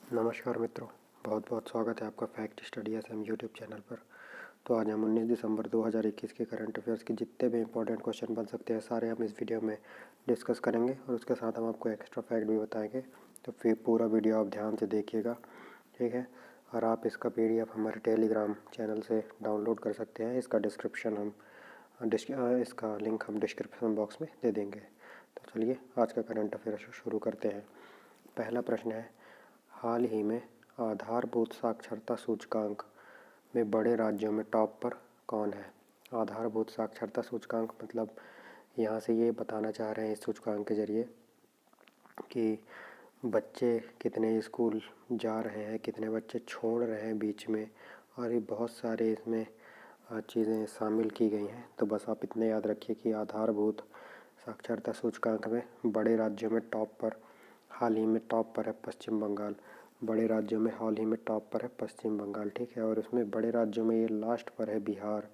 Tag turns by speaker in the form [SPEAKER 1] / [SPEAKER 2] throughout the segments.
[SPEAKER 1] नमस्कार मित्रों, बहुत बहुत स्वागत है आपका fact study SM YouTube channel पर। तो आज हम 19 दिसंबर 2021 के करंट अफेयर्स के जितने भी इंपॉर्टेंट क्वेश्चन बन सकते हैं सारे हम इस वीडियो में डिस्कस करेंगे और उसके साथ हम आपको एक्स्ट्रा फैक्ट भी बताएंगे। तो फिर पूरा वीडियो आप ध्यान से देखिएगा, ठीक है। और आप इसका PDF हमारे टेलीग्राम चैनल से डाउनलोड कर सकते हैं। इसका लिंक हम डिस्क्रिप्शन बॉक्स में दे देंगे। तो चलिए आज का करंट अफेयर शुरू करते हैं। पहला प्रश्न है, हाल ही में आधारभूत साक्षरता सूचकांक में बड़े राज्यों में टॉप पर कौन है? आधारभूत साक्षरता सूचकांक मतलब यहाँ से ये बताना चाह रहे हैं इस सूचकांक के ज़रिए कि बच्चे कितने स्कूल जा रहे हैं, कितने बच्चे छोड़ रहे हैं बीच में, और ये बहुत सारे इसमें चीज़ें शामिल की गई हैं। तो बस आप इतने याद रखिए कि आधारभूत साक्षरता सूचकांक में बड़े राज्यों में टॉप पर हाल ही में टॉप पर है पश्चिम बंगाल। बड़े राज्यों में हाल ही में टॉप पर है पश्चिम बंगाल, ठीक है। और उसमें बड़े राज्यों में ये लास्ट पर है बिहार,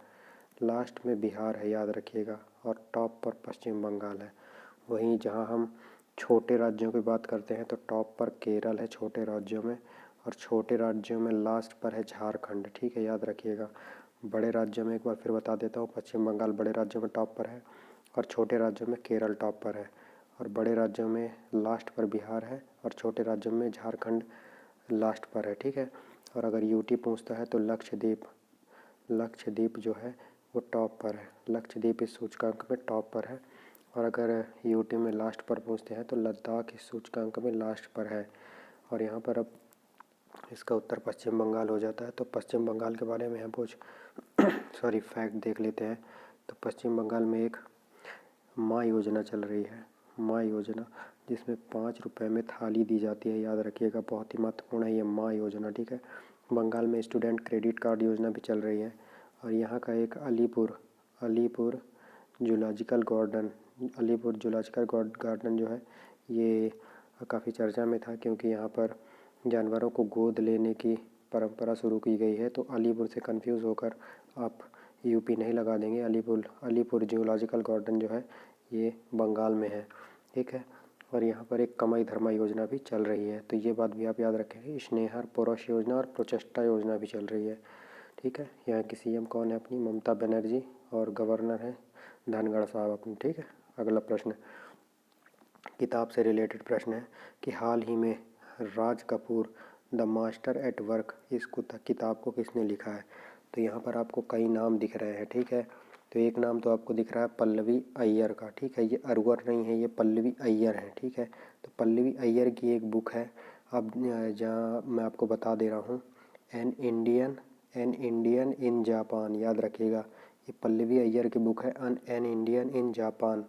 [SPEAKER 1] लास्ट में बिहार है, याद रखिएगा। और टॉप पर पश्चिम बंगाल है। वहीं जहां हम छोटे राज्यों की बात करते हैं तो टॉप पर केरल है छोटे राज्यों में, और छोटे राज्यों में लास्ट पर है झारखंड, ठीक है, याद रखिएगा। बड़े राज्यों में एक बार फिर बता देता हूँ, पश्चिम बंगाल बड़े राज्यों में टॉप पर है और छोटे राज्यों में केरल टॉप पर है, और बड़े राज्यों में लास्ट पर बिहार है और छोटे राज्यों में झारखंड लास्ट पर है, ठीक है। और अगर यूटी पूछता है तो लक्षद्वीप जो है वो टॉप पर है। लक्षद्वीप इस सूचकांक में टॉप पर है। और अगर यूटी में लास्ट पर पूछते हैं तो लद्दाख इस सूचकांक में लास्ट पर है। और यहाँ पर अब इसका उत्तर पश्चिम बंगाल हो जाता है। तो पश्चिम बंगाल के बारे में हम कुछ फैक्ट देख लेते हैं। तो पश्चिम बंगाल में एक माँ योजना चल रही है, माँ योजना, जिसमें 5 रुपये में थाली दी जाती है, याद रखिएगा, बहुत ही महत्वपूर्ण है ये माँ योजना, ठीक है। बंगाल में स्टूडेंट क्रेडिट कार्ड योजना भी चल रही है। और यहाँ का एक अलीपुर जूलॉजिकल गार्डन जो है ये काफ़ी चर्चा में था, क्योंकि यहाँ पर जानवरों को गोद लेने की परंपरा शुरू की गई है। तो अलीपुर से कंफ्यूज होकर आप यूपी नहीं लगा देंगे। अलीपुर जूलॉजिकल गार्डन जो है ये बंगाल में है, ठीक है। और यहाँ पर एक कमाई धर्मा योजना भी चल रही है। तो ये बात भी आप याद रखेंगे। स्नेहर पोरश योजना और प्रोचेष्टा योजना भी चल रही है, ठीक है। यहाँ की CM कौन है अपनी? ममता बनर्जी, और गवर्नर है धनखड़ साहब अपने, ठीक है। अगला प्रश्न किताब से रिलेटेड प्रश्न है कि हाल ही में Raj Kapoor the master at work इस किताब को किसने लिखा है? तो यहाँ पर आपको कई नाम दिख रहे हैं, ठीक है। तो एक नाम तो आपको दिख रहा है पल्लवी अय्यर का, ठीक है। ये अरवर नहीं है, ये पल्लवी अय्यर है, ठीक है। तो पल्लवी अय्यर की एक बुक है, अब जहाँ मैं आपको बता दे रहा हूँ, एन इंडियन इन जापान, याद रखिएगा। ये पल्लवी अय्यर की बुक है एन इंडियन इन जापान।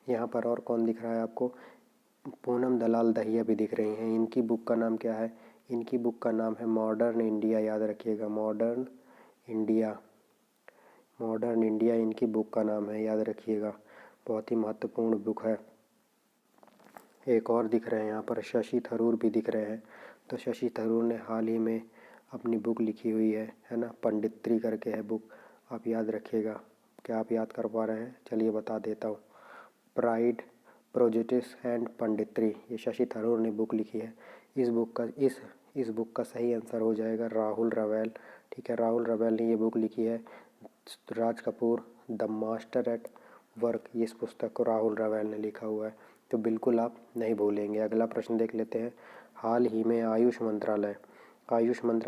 [SPEAKER 1] यहाँ पर और कौन दिख रहा है आपको? पूनम दलाल दहिया भी दिख रही हैं। इनकी बुक का नाम क्या है? इनकी बुक का नाम है मॉडर्न इंडिया, याद रखिएगा, मॉडर्न इंडिया इनकी बुक का नाम है, याद रखिएगा, बहुत ही महत्वपूर्ण बुक है। एक और दिख रहे हैं यहाँ पर, शशि थरूर भी दिख रहे हैं। तो शशि थरूर ने हाल ही में अपनी बुक लिखी हुई है ना, पंडित्री करके है बुक, आप याद रखिएगा। क्या आप याद कर पा रहे हैं? चलिए बता देता हूँ, प्राइड, प्रोजुडिस एंड पंडित्री, ये शशि थरूर ने बुक लिखी है। इस बुक का सही आंसर हो जाएगा राहुल रवेल, ठीक है। राहुल रवेल ने ये बुक लिखी है, Raj Kapoor the master at work, इस पुस्तक को राहुल रवेल ने लिखा हुआ है। तो बिल्कुल आप नहीं भूलेंगे। अगला प्रश्न देख लेते हैं। हाल ही में आयुष मंत्रालय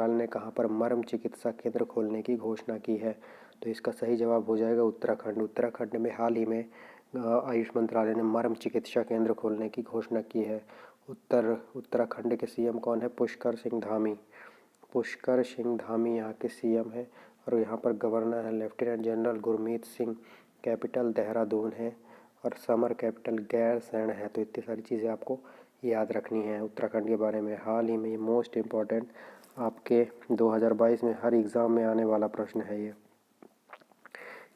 [SPEAKER 1] ने कहाँ पर मर्म चिकित्सा केंद्र खोलने की घोषणा की है? तो इसका सही जवाब हो जाएगा उत्तराखंड में हाल ही में आयुष मंत्रालय ने मर्म चिकित्सा केंद्र खोलने की घोषणा की है। उत्तराखंड के CM कौन है? पुष्कर सिंह धामी यहाँ के CM है। और यहाँ पर गवर्नर है lieutenant general Gurmeet Singh. Capital Dehradun है और समर कैपिटल गैरसैंण है। तो इतनी सारी चीज़ें आपको याद रखनी है उत्तराखंड के बारे में। हाल ही में मोस्ट इम्पॉर्टेंट आपके 2022 में हर एग्ज़ाम में आने वाला प्रश्न है ये,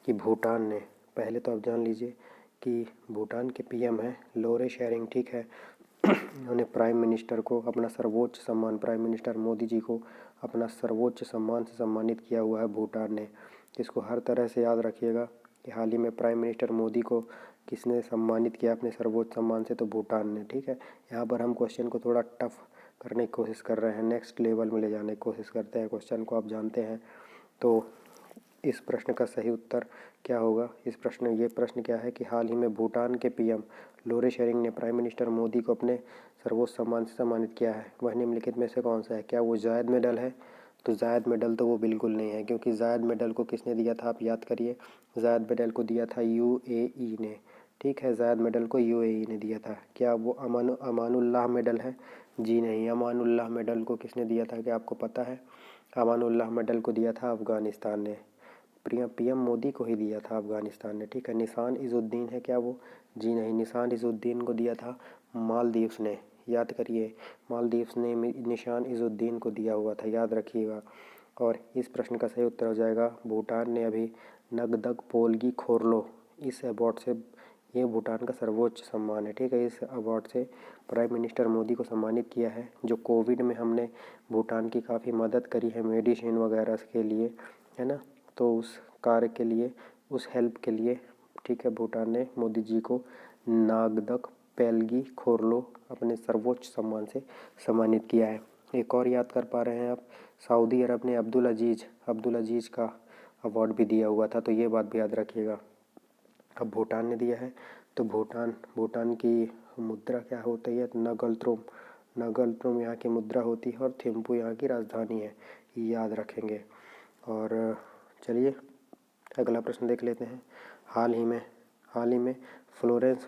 [SPEAKER 1] कि भूटान ने, पहले तो आप जान लीजिए कि भूटान के PM है लोरे शेरिंग, ठीक है। उन्होंने प्राइम मिनिस्टर को अपना सर्वोच्च सम्मान, प्राइम मिनिस्टर मोदी जी को अपना सर्वोच्च सम्मान से सम्मानित किया हुआ है भूटान ने। इसको हर तरह से याद रखिएगा कि हाल ही में प्राइम मिनिस्टर मोदी को किसने सम्मानित किया अपने सर्वोच्च सम्मान से? तो भूटान ने, ठीक है। यहाँ पर हम क्वेश्चन को थोड़ा करने की कोशिश कर रहे हैं, नेक्स्ट लेवल में ले जाने की कोशिश करते हैं क्वेश्चन को, आप जानते हैं। तो इस प्रश्न का सही उत्तर क्या होगा? ये प्रश्न क्या है कि हाल ही में भूटान के पीएम लोटे शेरिंग ने प्राइम मिनिस्टर मोदी को अपने सर्वोच्च सम्मान से सम्मानित किया है। वह निम्नलिखित में से कौन सा है? क्या वो जायद मेडल है? तो जायद मेडल तो वो बिल्कुल नहीं है, क्योंकि जायद मेडल को किसने दिया था, आप याद करिए। जायद मेडल को दिया था यूएई ने, ठीक है, जायद मेडल को यूएई ने दिया था। क्या वो अमानुल्लाह मेडल है? जी नहीं, अमानुल्लाह मेडल को किसने दिया था, क्या आपको पता है? अमानुल्लाह मेडल को दिया था अफ़गानिस्तान ने, पीएम मोदी को ही दिया था अफ़गानिस्तान ने, ठीक है। निशान इज़ुद्दीन है क्या वो? जी नहीं, निशान इज़ुद्दीन को दिया था मालदीव्स ने, याद करिए, मालदीव्स ने निशान इज़ुद्दीन को दिया हुआ था, याद रखिएगा। और इस प्रश्न का सही उत्तर हो जाएगा भूटान ने अभी नगदक पोल्गी खोरलो, इस अवार्ड से, ये भूटान का सर्वोच्च सम्मान है, ठीक है। इस अवार्ड से प्राइम मिनिस्टर मोदी को सम्मानित किया है। जो कोविड में हमने भूटान की काफ़ी मदद करी है मेडिसिन वगैरह के लिए, है ना, तो उस कार्य के लिए, उस हेल्प के लिए, ठीक है, भूटान ने मोदी जी को नागदक पेल्गी खोरलो अपने सर्वोच्च सम्मान से सम्मानित किया है। एक और याद कर पा रहे हैं आप, सऊदी अरब ने अब्दुल अजीज़ का अवार्ड भी दिया हुआ था, तो ये बात भी याद रखिएगा। अब भूटान ने दिया है, तो भूटान की मुद्रा क्या होती है? नगलत्रोम यहाँ की मुद्रा होती है और थिम्पू यहाँ की राजधानी है, याद रखेंगे। और चलिए अगला प्रश्न देख लेते हैं। हाल ही में फ्लोरेंस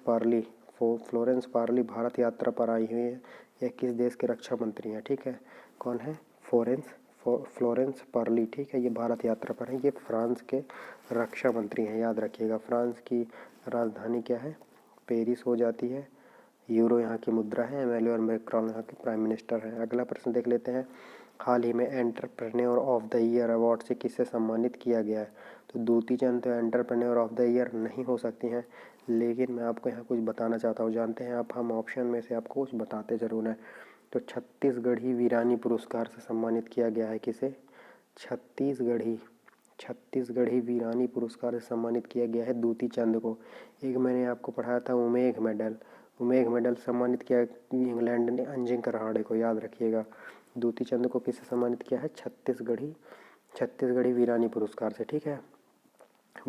[SPEAKER 1] पार्ली भारत यात्रा पर आई हुई है। यह किस देश के रक्षा मंत्री हैं? ठीक है, कौन है? फ्लोरेंस पार्ली, ठीक है, ये भारत यात्रा पर है। ये फ्रांस के रक्षा मंत्री हैं, याद रखिएगा। फ्रांस की राजधानी क्या है? पेरिस हो जाती है। यूरो यहाँ की मुद्रा है। एमेनुअल मैक्रोन यहाँ के प्राइम मिनिस्टर हैं। अगला प्रश्न देख लेते हैं। हाल ही में entrepreneur of the year award से किसे सम्मानित किया गया है? तो दूती चंद तो एंटरप्रेन्योर ऑफ द ईयर नहीं हो सकती हैं, लेकिन मैं आपको यहाँ कुछ बताना चाहता हूँ। जानते हैं आप, हम ऑप्शन में से आपको कुछ बताते ज़रूर हैं। तो छत्तीसगढ़ी वीरानी पुरस्कार से सम्मानित किया गया है किसे? छत्तीसगढ़ी वीरानी पुरस्कार से सम्मानित किया गया है दूती चंद को। एक मैंने आपको पढ़ाया था उमेग मेडल सम्मानित किया इंग्लैंड ने अजिंक्य रहाणे को, याद रखिएगा। दूती चंद को किससे सम्मानित किया है? छत्तीसगढ़ी वीरानी पुरस्कार से, ठीक है।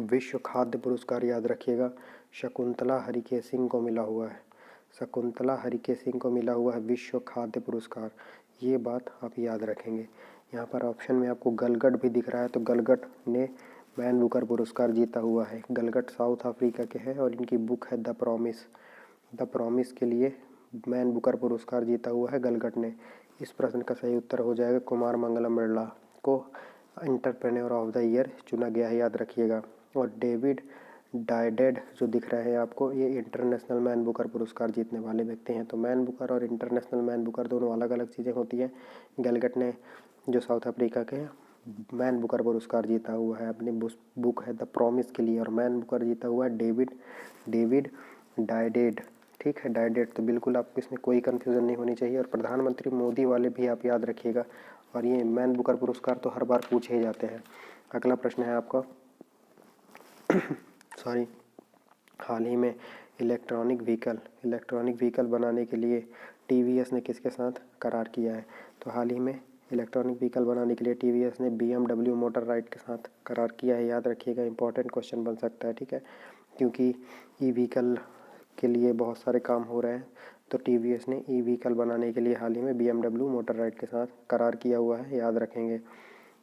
[SPEAKER 1] विश्व खाद्य पुरस्कार याद रखिएगा, शकुंतला हरिके सिंह को मिला हुआ है विश्व खाद्य पुरस्कार। ये बात आप याद रखेंगे। यहाँ पर ऑप्शन में आपको गलगट भी दिख रहा है, तो गलगट ने मैन बुकर पुरस्कार जीता हुआ है। गलगट साउथ अफ्रीका के हैं और इनकी बुक है द प्रॉमिस के लिए मैन बुकर पुरस्कार जीता हुआ है गलगट ने। इस प्रश्न का सही उत्तर हो जाएगा कुमार मंगलम बिरला को एंटरप्रेन्योर ऑफ द ईयर चुना गया है, याद रखिएगा। और डेविड डाइडेड जो दिख रहे हैं आपको, ये इंटरनेशनल मैन बुकर पुरस्कार जीतने वाले व्यक्ति हैं। तो मैन बुकर और इंटरनेशनल मैन बुकर दोनों अलग अलग चीज़ें होती हैं। गलगट ने जो साउथ अफ्रीका के मैन बुकर पुरस्कार जीता हुआ है, अपनी बुक है द प्रॉमिस के लिए, और मैन बुकर जीता हुआ है डेविड डाइडेड, ठीक है, डाइडेड। तो बिल्कुल आपको इसमें कोई कन्फ्यूज़न नहीं होनी चाहिए। और प्रधानमंत्री मोदी वाले भी आप याद रखिएगा। और ये मैन बुकर पुरस्कार तो हर बार पूछे ही जाते हैं। अगला प्रश्न है आपका सॉरी, हाल ही में इलेक्ट्रॉनिक व्हीकल बनाने के लिए टीवीएस ने किसके साथ करार किया है? तो हाल ही में इलेक्ट्रॉनिक व्हीकल बनाने के लिए टीवीएस ने BMW मोटर राइड के साथ करार किया है, याद रखिएगा। इंपॉर्टेंट क्वेश्चन बन सकता है, ठीक है, क्योंकि ई व्हीकल के लिए बहुत सारे काम हो रहे हैं। तो टीवीएस ने ई व्हीकल बनाने के लिए हाल ही में BMW मोटर राइड के साथ करार किया हुआ है, याद रखेंगे।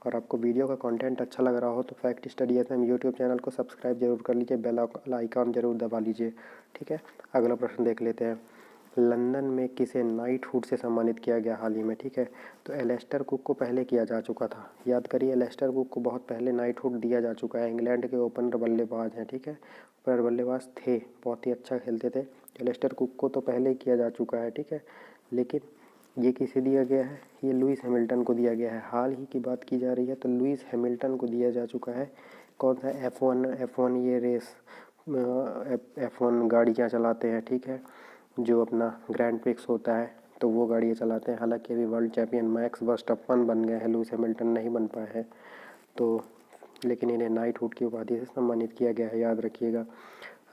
[SPEAKER 1] और आपको वीडियो का कंटेंट अच्छा लग रहा हो तो fact study FM YouTube channel को सब्सक्राइब जरूर कर लीजिए, बेल आइकॉन जरूर दबा लीजिए, ठीक है। अगला प्रश्न देख लेते हैं। लंदन में किसे नाइटहुड से सम्मानित किया गया हाल ही में? ठीक है, तो एलेस्टर कुक को पहले किया जा चुका था, याद करिए। एलेस्टर कुक को बहुत पहले नाइटहुड दिया जा चुका है। इंग्लैंड के ओपनर बल्लेबाज हैं, ठीक है, ओपनर बल्लेबाज थे, बहुत ही अच्छा खेलते थे। एलेस्टर कुक को तो पहले ही किया जा चुका है, ठीक है। लेकिन ये किसे दिया गया है? ये लुइस हैमिल्टन को दिया गया है। हाल ही की बात की जा रही है तो लुइस हैमिल्टन को दिया जा चुका है। कौन सा? F1 ये रेस, F1 गाड़ियाँ चलाते हैं, ठीक है, जो अपना ग्रैंड प्रिक्स होता है, तो वो गाड़ियाँ चलाते हैं। हालांकि अभी वर्ल्ड चैम्पियन मैक्स वर्स्टप्पन बन गए हैं, लुइस हैमिल्टन नहीं बन पाए हैं। तो लेकिन इन्हें नाइटहुड की उपाधि से सम्मानित किया गया है, याद रखिएगा।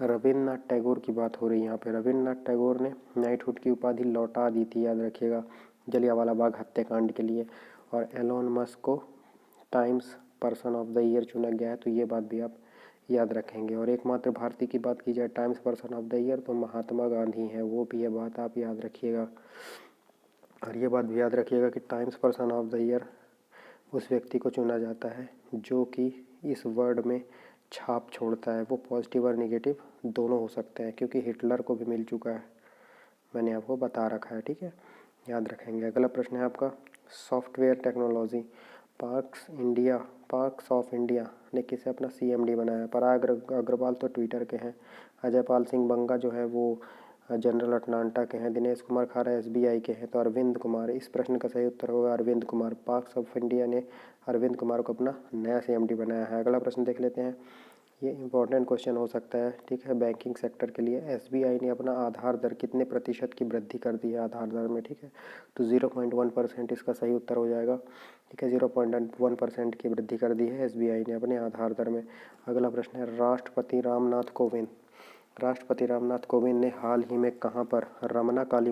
[SPEAKER 1] रविन्द्रनाथ टैगोर की बात हो रही है यहाँ पे। रविन्द्रनाथ टैगोर ने नाइटहुड की उपाधि लौटा दी थी, याद रखिएगा। जलियांवाला बाग हत्याकांड के लिए। और एलोन मस्क को times person of the year चुना गया है, तो ये बात भी आप याद रखेंगे। और एकमात्र भारतीय की बात की जाए times person of the year तो महात्मा गांधी हैं, वो भी ये बात आप याद रखिएगा। और ये बात भी याद रखिएगा कि times person of the year उस व्यक्ति को चुना जाता है जो कि इस वर्ड में छाप छोड़ता है। वो पॉजिटिव और निगेटिव दोनों हो सकते हैं, क्योंकि हिटलर को भी मिल चुका है, मैंने आपको बता रखा है, ठीक है, याद रखेंगे। अगला प्रश्न है आपका, software technology. Parks of India ने किसे अपना CMD बनाया? पराग अग्रवाल तो ट्विटर के हैं, अजय पाल सिंह बंगा जो है वो जनरल अटलांटा के हैं, दिनेश कुमार खारा SBI के हैं, तो अरविंद कुमार। इस प्रश्न का सही उत्तर होगा Arvind Kumar. Parks of India ने अरविंद कुमार को अपना नया CMD बनाया है। अगला प्रश्न देख लेते हैं, ये इंपॉर्टेंट क्वेश्चन हो सकता है, ठीक है, बैंकिंग सेक्टर के लिए। SBI ने अपना आधार दर कितने प्रतिशत की वृद्धि कर दी है आधार दर में, ठीक है, तो 0.1% इसका सही उत्तर हो जाएगा, ठीक है, 0.1% की वृद्धि कर दी है SBI ने अपने आधार दर में। अगला प्रश्न है, राष्ट्रपति रामनाथ कोविंद ने हाल ही में कहाँ पर रमना काली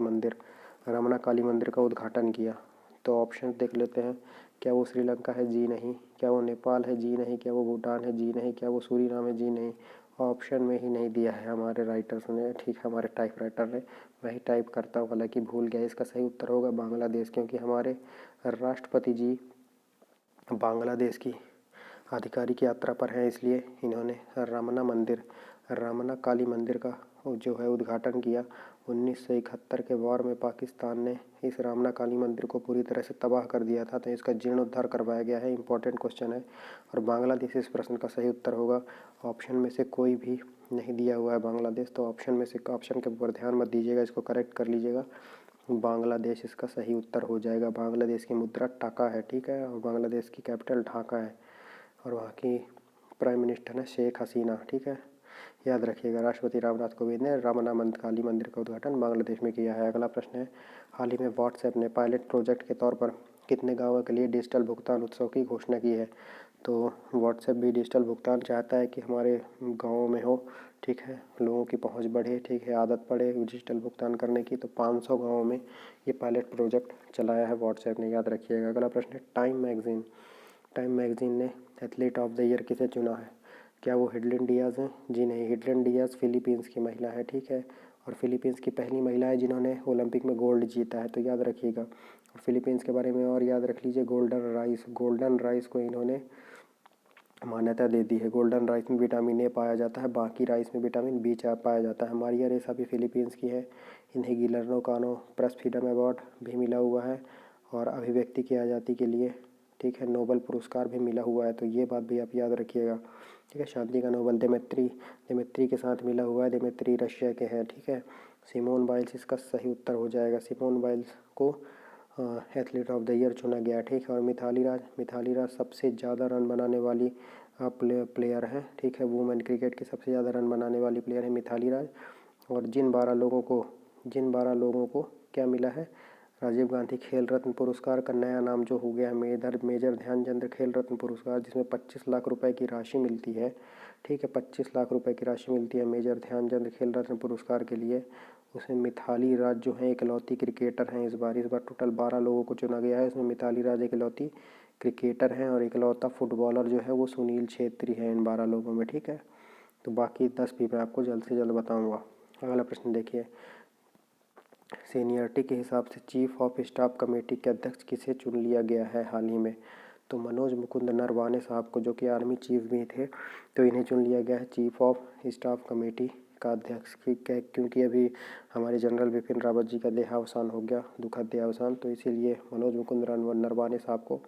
[SPEAKER 1] मंदिर का उद्घाटन किया? तो ऑप्शन देख लेते हैं, क्या वो श्रीलंका है? जी नहीं। क्या वो नेपाल है? जी नहीं। क्या वो भूटान है? जी नहीं। क्या वो सूरीनाम है? जी नहीं। ऑप्शन में ही नहीं दिया है हमारे राइटर्स ने, ठीक है, हमारे टाइप राइटर ने। मैं ही टाइप करता हूँ, हालांकि भूल गया। इसका सही उत्तर होगा बांग्लादेश, क्योंकि हमारे राष्ट्रपति जी बांग्लादेश की आधिकारिक यात्रा पर हैं, इसलिए इन्होंने रमना काली मंदिर का जो है उद्घाटन किया। 1971 के वॉर में पाकिस्तान ने इस रमना काली मंदिर को पूरी तरह से तबाह कर दिया था, तो इसका जीर्णोद्धार करवाया गया है। इंपॉर्टेंट क्वेश्चन है। और बांग्लादेश इस प्रश्न का सही उत्तर होगा। ऑप्शन में से कोई भी नहीं दिया हुआ है बांग्लादेश, तो ऑप्शन के ऊपर ध्यान मत दीजिएगा, इसको करेक्ट कर लीजिएगा। बांग्लादेश इसका सही उत्तर हो जाएगा। बांग्लादेश की मुद्रा टाका है, ठीक है, और बांग्लादेश की कैपिटल ढाका है, और वहाँ की प्राइम मिनिस्टर है शेख हसीना, ठीक है, याद रखिएगा। राष्ट्रपति रामनाथ कोविंद ने रमना काली मंदिर का उद्घाटन बांग्लादेश में किया है। अगला प्रश्न है, हाल ही में व्हाट्सएप ने पायलट प्रोजेक्ट के तौर पर कितने गाँवों के लिए डिजिटल भुगतान उत्सव की घोषणा की है? तो व्हाट्सएप भी डिजिटल भुगतान चाहता है कि हमारे गाँव में हो, ठीक है, लोगों की पहुँच बढ़े, ठीक है, आदत पड़े डिजिटल भुगतान करने की। तो 500 गाँवों में ये पायलट प्रोजेक्ट चलाया है व्हाट्सएप ने, याद रखिएगा। अगला प्रश्न है, टाइम मैगजीन ने एथलीट ऑफ द ईयर किसे चुना है? क्या वो हिडलिन डियाज़ हैं? जी नहीं। हिडलिन डियाज़ फिलीपींस की महिला है, ठीक है, और फिलीपींस की पहली महिला है जिन्होंने ओलंपिक में गोल्ड जीता है, तो याद रखिएगा। और फिलीपींस के बारे में और याद रख लीजिए, गोल्डन राइस को इन्होंने मान्यता दे दी है। गोल्डन राइस में विटामिन ए पाया जाता है, बाकी राइस में विटामिन बी पाया जाता है। मारिया रेसा भी फिलीपींस की है। इन्हें गिलर्नो कानो प्रेस फ्रीडम अवार्ड भी मिला हुआ है, और अभिव्यक्ति की आज़ादी के लिए, ठीक है, नोबेल पुरस्कार भी मिला हुआ है, तो ये बात भी आप याद रखिएगा, ठीक है। शांति का नोबेल देमेत्री के साथ मिला हुआ है। देमेत्री रशिया के हैं, ठीक है। सिमोन बाइल्स इसका सही उत्तर हो जाएगा। सिमोन बाइल्स को एथलीट ऑफ द ईयर चुना गया, ठीक है। और मिथाली राज सबसे ज़्यादा रन बनाने वाली प्लेयर हैं, ठीक है, वुमेन क्रिकेट की सबसे ज़्यादा रन बनाने वाली प्लेयर है मिथाली राज। और जिन 12 लोगों को क्या मिला है? राजीव गांधी खेल रत्न पुरस्कार का नया नाम जो हो गया है मेजर ध्यानचंद खेल रत्न पुरस्कार, जिसमें 25 लाख रुपए की राशि मिलती है, ठीक है, 25 लाख रुपए की राशि मिलती है मेजर ध्यानचंद खेल रत्न पुरस्कार के लिए। उसमें मिथाली राज जो है इकलौती क्रिकेटर हैं इस बार टोटल 12 लोगों को चुना गया है, इसमें मिथाली राज इकलौती क्रिकेटर हैं, और इकलौता फुटबॉलर जो है वो सुनील छेत्री है इन 12 लोगों में, ठीक है। तो बाकी 10 भी मैं आपको जल्द से जल्द बताऊँगा। अगला प्रश्न देखिए, सीनियरिटी के हिसाब से चीफ ऑफ स्टाफ कमेटी के अध्यक्ष किसे चुन लिया गया है हाल ही में? तो मनोज मुकुंद नरवाने साहब को, जो कि आर्मी चीफ भी थे, तो इन्हें चुन लिया गया है चीफ ऑफ स्टाफ कमेटी का अध्यक्ष, क्योंकि अभी हमारे जनरल बिपिन रावत जी का देहावसान हो गया, दुखद देहावसान, तो इसीलिए मनोज मुकुंद नरवाने साहब को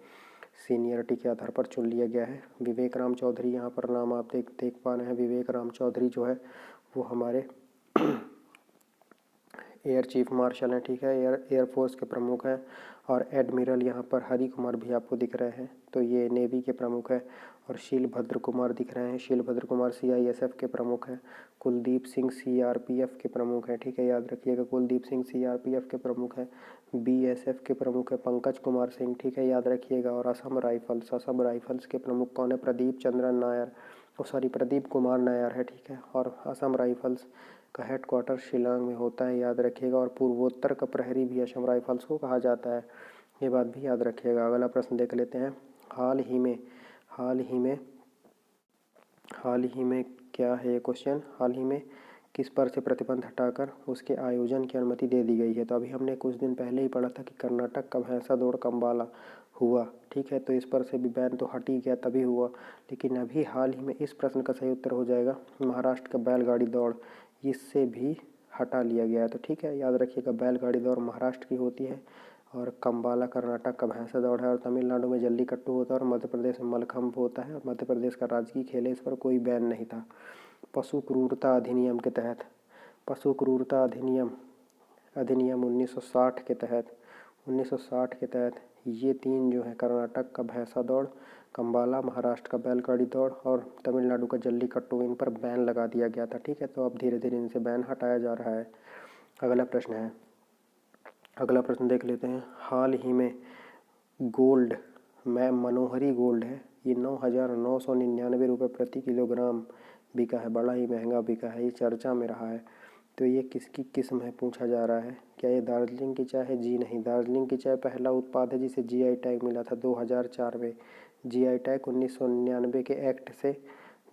[SPEAKER 1] सीनियरिटी के आधार पर चुन लिया गया है। विवेक राम चौधरी, यहाँ पर नाम आप देख पा रहे हैं, विवेक राम चौधरी जो है वो हमारे एयर चीफ मार्शल हैं, ठीक है, एयरफोर्स के प्रमुख हैं। और एडमिरल यहाँ पर हरि कुमार भी आपको दिख रहे हैं, तो ये नेवी के प्रमुख हैं। और शीलभद्र कुमार दिख रहे हैं, शीलभद्र कुमार CISF के प्रमुख हैं। कुलदीप सिंह CRPF के प्रमुख हैं, ठीक है, याद रखिएगा, कुलदीप सिंह CRPF के प्रमुख हैं। BSF के प्रमुख है पंकज कुमार सिंह, ठीक है, याद रखिएगा। और असम राइफल्स के प्रमुख कौन है? प्रदीप कुमार नायर है, ठीक है। और असम राइफल्स का हेडक्वार्टर शिलांग में होता है, याद रखिएगा। और पूर्वोत्तर का प्रहरी भी असम राइफल्स को कहा जाता है, ये बात भी याद रखिएगा। अगला प्रश्न देख लेते हैं। हाल ही में क्या है ये क्वेश्चन। हाल ही में किस पर से प्रतिबंध हटाकर उसके आयोजन की अनुमति दे दी गई है। तो अभी हमने कुछ दिन पहले ही पढ़ा था कि कर्नाटक का भैंसा दौड़ कंबाला हुआ, ठीक है। तो इस पर से भी बैन तो हट ही गया, तभी हुआ। लेकिन अभी हाल ही में इस प्रश्न का सही उत्तर हो जाएगा महाराष्ट्र का बैलगाड़ी दौड़, इससे भी हटा लिया गया है। तो ठीक है, याद रखिएगा बैलगाड़ी दौड़ महाराष्ट्र की होती है और कंबाला कर्नाटक का भैंसा दौड़ है। और तमिलनाडु में जल्लीकट्टू होता है और मध्य प्रदेश में मलखम्ब होता है और मध्य प्रदेश का राजकीय खेल है, इस पर कोई बैन नहीं था। पशु क्रूरता अधिनियम के तहत, पशु क्रूरता अधिनियम 1960 के तहत ये तीन जो है, कर्नाटक का भैंसा दौड़, कंबाला, महाराष्ट्र का बैलगाड़ी दौड़ और तमिलनाडु का जल्लीकट्टू, इन पर बैन लगा दिया गया था, ठीक है। तो अब धीरे धीरे इनसे बैन हटाया जा रहा है। अगला प्रश्न देख लेते हैं। हाल ही में गोल्ड में मनोहरी गोल्ड है, ये 9,999 रुपये प्रति किलोग्राम बिका है, बड़ा ही महंगा बिका है, ये चर्चा में रहा है। तो ये किसकी किस्म है पूछा जा रहा है। क्या ये दार्जिलिंग की चाय है? जी नहीं, दार्जिलिंग की चाय पहला उत्पाद है जिसे जीआई टैग मिला था 2004 में। जीआई टैग 1999 के एक्ट से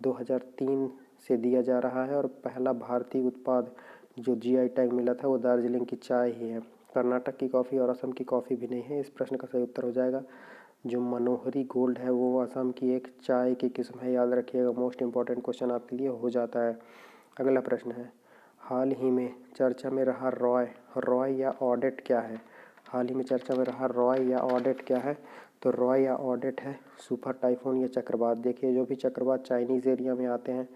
[SPEAKER 1] 2003 से दिया जा रहा है और पहला भारतीय उत्पाद जो जीआई टैग मिला था वो दार्जिलिंग की चाय ही है। कर्नाटक की कॉफ़ी और असम की कॉफ़ी भी नहीं है। इस प्रश्न का सही उत्तर हो जाएगा जो मनोहरी गोल्ड है वो असम की एक चाय की किस्म है, याद रखिएगा। मोस्ट इम्पॉर्टेंट क्वेश्चन आपके लिए हो जाता है। अगला प्रश्न है। हाल ही में चर्चा में रहा रॉय या ऑडेट क्या है। हाल ही में चर्चा में रहा रॉय या ऑडेट क्या है। तो रॉय या ऑडेट है सुपर टाइफून या चक्रवात। देखिए जो भी चक्रवात चाइनीज़ एरिया में आते हैं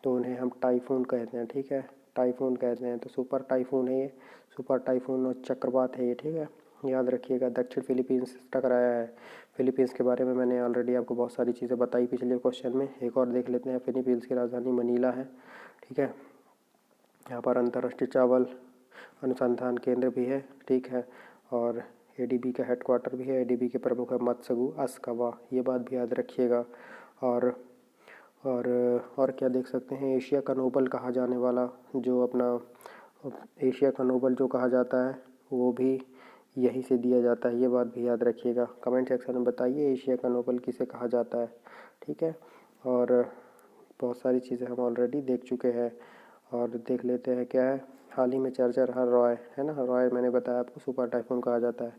[SPEAKER 1] तो उन्हें हम टाइफून कहते हैं, ठीक है, टाइफून कहते हैं। तो सुपर टाइफून है ये, सुपर टाइफून और चक्रवात है ये, ठीक है, याद रखिएगा। दक्षिण फिलीपींस से टकराया है। फिलीपींस के बारे में मैंने ऑलरेडी आपको बहुत सारी चीज़ें बताई पिछले क्वेश्चन में। एक और देख लेते हैं। फिलीपींस की राजधानी मनीला है, ठीक है। यहाँ पर अंतर्राष्ट्रीय चावल अनुसंधान केंद्र भी है, ठीक है। और एडीबी का हेडक्वार्टर भी है। एडीबी के प्रमुख है मत्सगु अस्कावा, ये बात भी याद रखिएगा। और क्या देख सकते हैं। एशिया का नोबल कहा जाने वाला जो अपना एशिया का नोबल जो कहा जाता है वो भी यहीं से दिया जाता है, ये बात भी याद रखिएगा। कमेंट सेक्शन में बताइए एशिया का नोबल किसे कहा जाता है, ठीक है। और बहुत सारी चीज़ें हम ऑलरेडी देख चुके हैं और देख लेते हैं क्या है। हाल ही में चर्चा रहा रॉय, है ना। रॉय मैंने बताया आपको सुपर टाइफून कहा जाता है।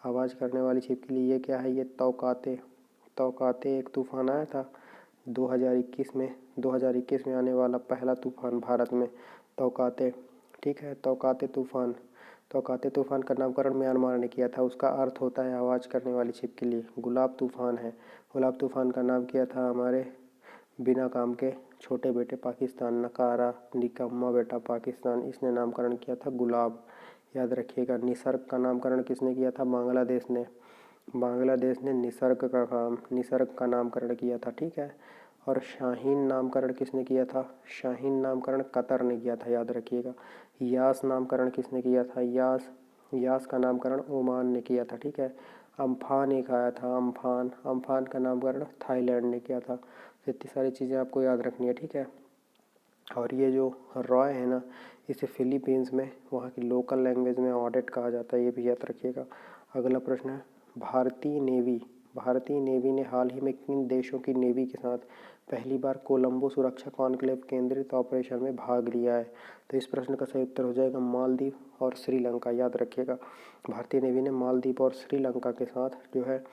[SPEAKER 1] आवाज़ करने वाली छिपकली ये क्या है। ये तौकाते एक तूफान आया था 2021 में आने वाला पहला तूफान भारत में, तौकाते, ठीक है। तौकाते तूफान का नामकरण म्यांमार ने किया था। उसका अर्थ होता है आवाज़ करने वाली छिपकली। गुलाब तूफान है, गुलाब तूफान का नाम किया था हमारे बिना काम के छोटे बेटे पाकिस्तान, नकारा निकम्मा बेटा पाकिस्तान, इसने नामकरण किया था गुलाब, याद रखिएगा। निसर्ग का नामकरण किसने किया था। बांग्लादेश ने निसर्ग का नामकरण किया था, ठीक है। और शाहीन नामकरण किसने किया था। शाहीन नामकरण कतर ने किया था, याद रखिएगा। यास नामकरण किसने किया था। यास का नामकरण ओमान ने किया था, ठीक है। अम्फान एक आया था, अम्फान का नामकरण थाईलैंड ने किया था। इतनी सारी चीज़ें आपको याद रखनी है, ठीक है। और ये जो रॉय है ना, इसे फिलीपींस में वहाँ की लोकल लैंग्वेज में ऑडेट कहा जाता है, ये भी याद रखिएगा। अगला प्रश्न है। भारतीय नेवी ने हाल ही में किन देशों की नेवी के साथ पहली बार कोलंबो सुरक्षा कॉन्क्लेव केंद्रित ऑपरेशन में भाग लिया है। तो इस प्रश्न का सही उत्तर हो जाएगा मालदीव और श्रीलंका, याद रखिएगा। भारतीय नेवी ने मालदीव और श्रीलंका के साथ जो है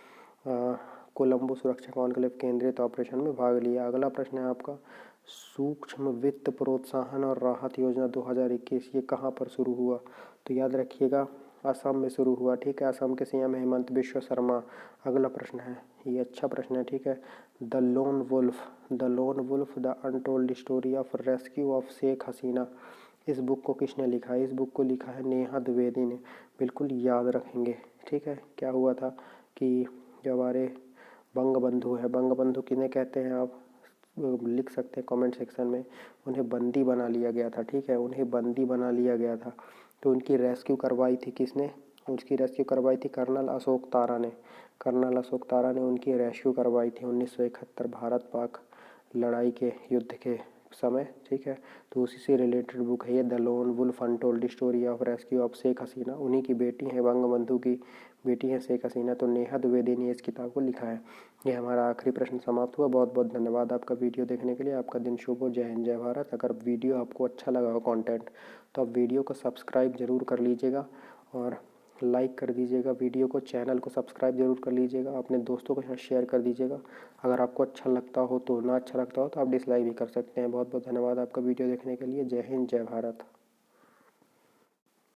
[SPEAKER 1] कोलंबो सुरक्षा कॉन्क्लेव केंद्रित ऑपरेशन में भाग लिया। अगला प्रश्न है आपका। सूक्ष्म वित्त प्रोत्साहन और राहत योजना 2021 ये कहाँ पर शुरू हुआ। तो याद रखिएगा असम में शुरू हुआ, ठीक है। असम के सीएम हेमंत बिश्व शर्मा। अगला प्रश्न है, ये अच्छा प्रश्न है, ठीक है। The lone wolf the untold story of rescue of Sheikh Hasina, इस बुक को किसने लिखा है। इस बुक को लिखा है नेहा द्विवेदी ने, बिल्कुल याद रखेंगे, ठीक है। क्या हुआ था कि जो हमारे बंगबंधु है, बंगबंधु किन्हें कहते हैं आप लिख सकते हैं कमेंट सेक्शन में। उन्हें बंदी बना लिया गया था, ठीक है, उन्हें बंदी बना लिया गया था। तो उनकी रेस्क्यू करवाई थी किसने। उसकी रेस्क्यू करवाई थी कर्नल अशोक तारा ने उनकी रेस्क्यू करवाई थी 1971 भारत पाक लड़ाई के युद्ध के समय, ठीक है। तो उसी से रिलेटेड बुक है ये, the lone wolf untold story of rescue of Sheikh Hasina. उन्हीं की बेटी है, बंगबंधु की बेटी है शेख हसीना। तो नेहा द्विवेदी ने इस किताब को लिखा है। ये हमारा आखिरी प्रश्न समाप्त हुआ। बहुत बहुत धन्यवाद आपका वीडियो देखने के लिए। आपका दिन शुभ हो। जय हिंद, जय भारत। अगर वीडियो आपको अच्छा लगा हो कंटेंट, तो आप वीडियो को सब्सक्राइब ज़रूर कर लीजिएगा और लाइक कर दीजिएगा वीडियो को। चैनल को सब्सक्राइब ज़रूर कर लीजिएगा। अपने दोस्तों के साथ शेयर कर दीजिएगा। अगर आपको अच्छा लगता हो तो, ना अच्छा लगता हो तो आप डिसलाइक भी कर सकते हैं। बहुत बहुत धन्यवाद आपका वीडियो देखने के लिए। जय हिंद, जय भारत।